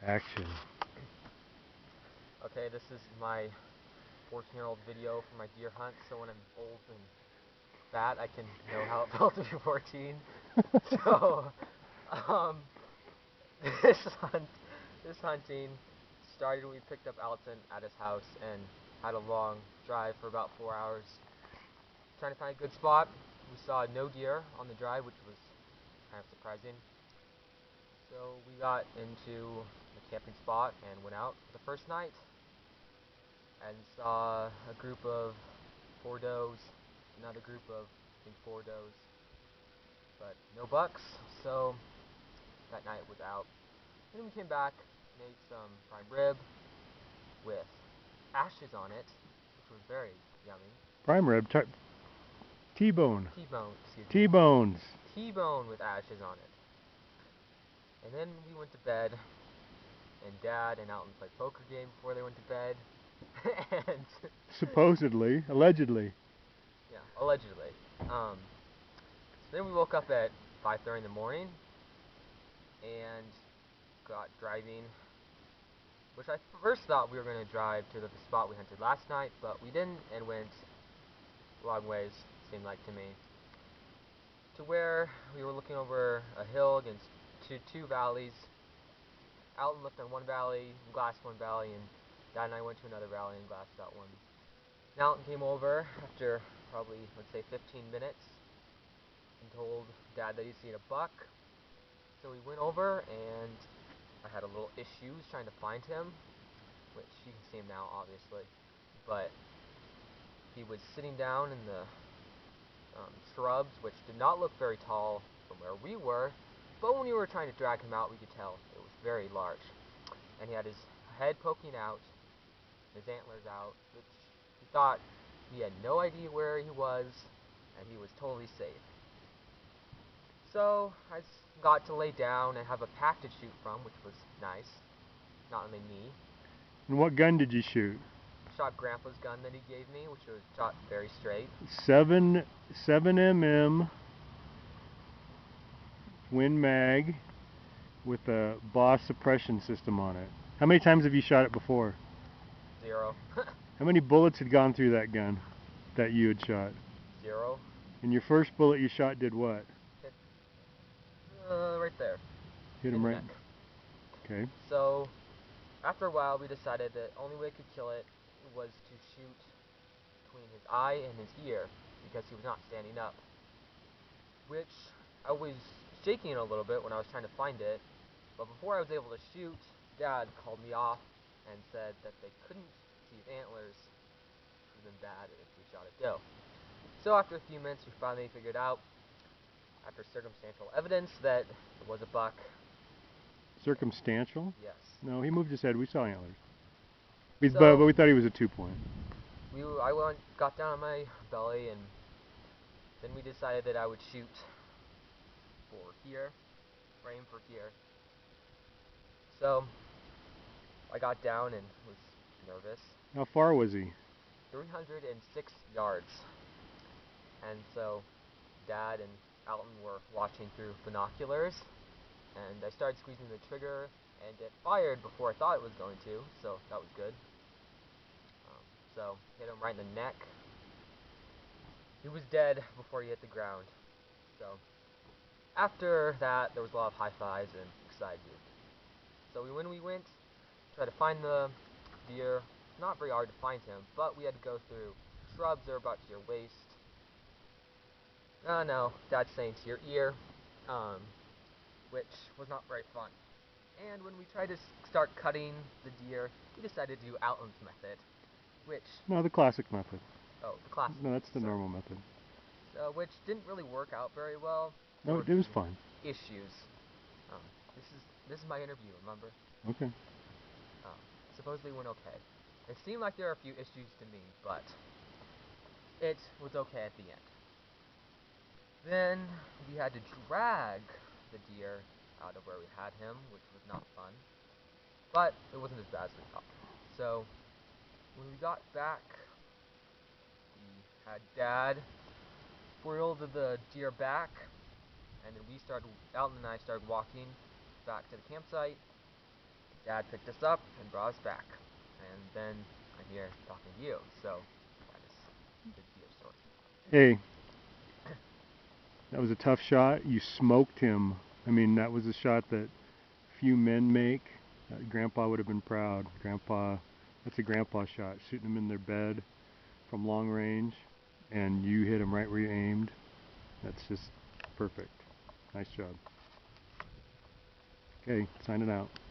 Action. Okay, this is my 14-year-old video for my deer hunt, so when I'm old and fat, I can know how it felt to be 14. So, um, this this hunting started when we picked up Alton at his house and had a long drive for about 4 hours trying to find a good spot. We saw no deer on the drive, which was kind of surprising. So we got into a camping spot and went out the first night and saw a group of 4 does, another group of, I think, 4 does, but no bucks, so that night was out. And then we came back and ate some prime rib with ashes on it, which was very yummy. Prime rib, T-bone. T-bone, excuse me. T-bones. T-bone with ashes on it. And then we went to bed, and Dad and Alton played poker game before they went to bed. And supposedly, allegedly. Yeah, allegedly. So then we woke up at 5:30 in the morning and got driving, which I first thought we were going to drive to the spot we hunted last night, but we didn't, and went a long ways, seemed like to me, to where we were looking over a hill against two valleys. Alton looked on one valley, glassed one valley, and Dad and I went to another valley and glassed that one. And Alton came over after probably, let's say, 15 minutes and told Dad that he'd seen a buck. So we went over, and I had a little issues trying to find him, which you can see him now, obviously. But he was sitting down in the shrubs, which did not look very tall from where we were, but when we were trying to drag him out, we could tell it was very large. And he had his head poking out, his antlers out, which he thought he had no idea where he was, and he was totally safe. So I got to lay down and have a pack to shoot from, which was nice, not on my knee. And what gun did you shoot? Shot Grandpa's gun that he gave me, which was shot very straight. 7mm Win Mag with a Boss suppression system on it. How many times have you shot it before? 0. How many bullets had gone through that gun that you had shot? 0. And your first bullet you shot did what? Hit, right there. Hit him right. Neck. Okay. So after a while, we decided that the only way we could kill it was to shoot between his eye and his ear, because he was not standing up. Which I was shaking a little bit when I was trying to find it, but before I was able to shoot, Dad called me off and said that they couldn't see his antlers, which would have been bad if we shot a doe. So after a few minutes, we finally figured out, after circumstantial evidence, that it was a buck. Circumstantial? Yes. No, he moved his head. We saw antlers. So, but we thought he was a 2-point. I got down on my belly, and then we decided that I would shoot for here, or aim for here. So I got down and was nervous. How far was he? 306 yards. And so Dad and Alton were watching through binoculars, and I started squeezing the trigger, and it fired before I thought it was going to, so that was good. So hit him right in the neck. He was dead before he hit the ground. So after that, there was a lot of high fives and excited. So when we went to try to find the deer, not very hard to find him, but we had to go through shrubs that were about to your waist. No, Dad's saying to your ear, which was not very fun. And when we tried to start cutting the deer, we decided to do Alton's method, which... No, the classic method. Oh, the classic. No, that's the normal method. Which didn't really work out very well. No, it was fine. Issues. This is my interview, remember? Okay. Supposedly went okay. It seemed like there were a few issues to me, but it was okay at the end. Then we had to drag the deer out of where we had him, which was not fun. But it wasn't as bad as we thought. So when we got back, we had Dad wheeled the deer back, and then Alton and I started walking back to the campsite. Dad picked us up and brought us back. And then I'm here talking to you. So that is the deer story. Hey, that was a tough shot. You smoked him. I mean, that was a shot that few men make. Grandpa would have been proud. That's a grandpa shot, shooting them in their bed from long range, and you hit them right where you aimed. That's just perfect. Nice job. Okay, signing out.